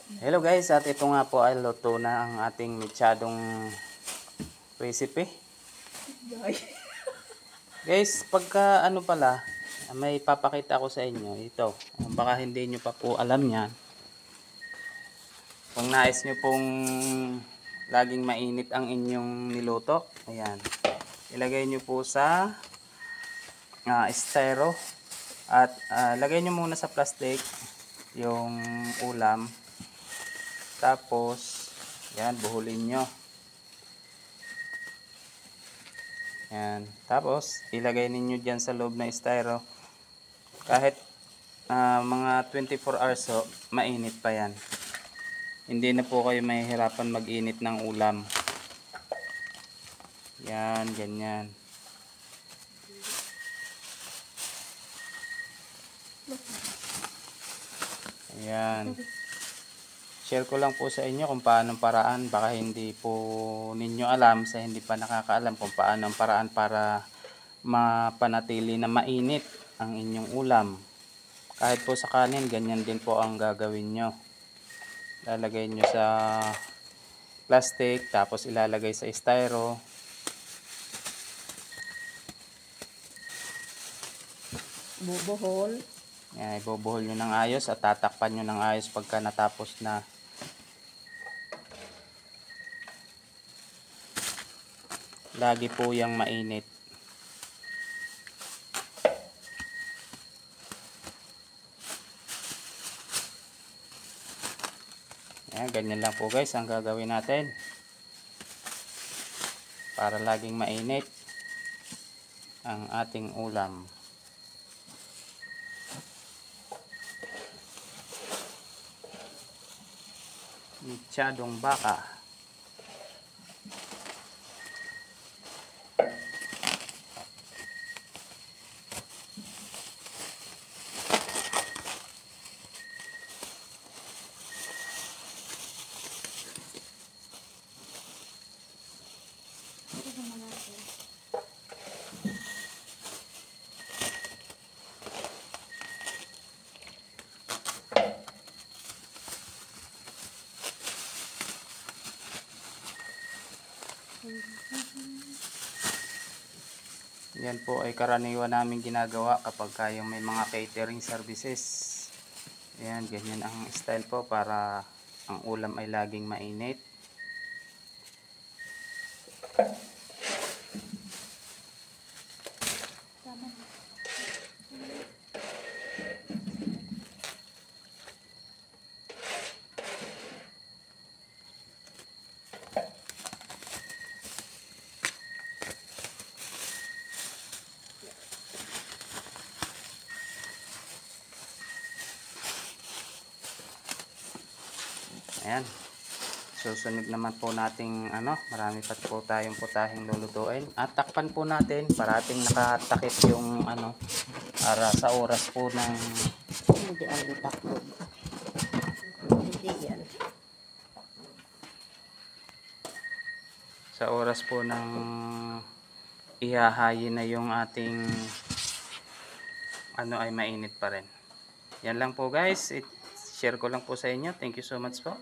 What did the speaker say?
Hello guys, at ito nga po ay luto na ang ating mechadong recipe. Guys, pagka ano pala, may papakita ko sa inyo ito. Baka hindi nyo pa po alam yan. Kung nais nyo pong laging mainit ang inyong niluto, ayan. Ilagay nyo po sa styro at lagay nyo muna sa plastic yung ulam. Tapos, yan, buhulin nyo. Yan. Tapos, ilagay ninyo dyan sa loob ng styro. Kahit mga 24 hours so, mainit pa yan. Hindi na po kayo mahihirapan mag-init ng ulam. Yan, ganyan. Ayan. Share ko lang po sa inyo kung paano paraan. Baka hindi po ninyo alam sa hindi pa nakakaalam kung paano ang paraan para mapanatili na mainit ang inyong ulam. Kahit po sa kanin, ganyan din po ang gagawin nyo. Lalagay nyo sa plastic, tapos ilalagay sa styro. Bubuhol. Yan, ibubuhol nyo ng ayos at tatakpan nyo ng ayos pagka natapos na. Lagi po yung mainit. Yan, ganyan lang po guys ang gagawin natin. Para laging mainit ang ating ulam. Mechadong baka. Yan po ay karaniwan namin ginagawa kapag kayong may mga catering services. Ayan, ganyan ang style po para ang ulam ay laging mainit. Ayan. Susunod naman po nating marami pa po tayong putahing lulutuin. At takpan po natin parating nakatakip yung para sa oras po ng Hindi ang takbo. Hindi yan. sa oras po ng ihahayin na yung ating ay mainit pa rin. Yan lang po guys. Share ko lang po sa inyo. Thank you so much po.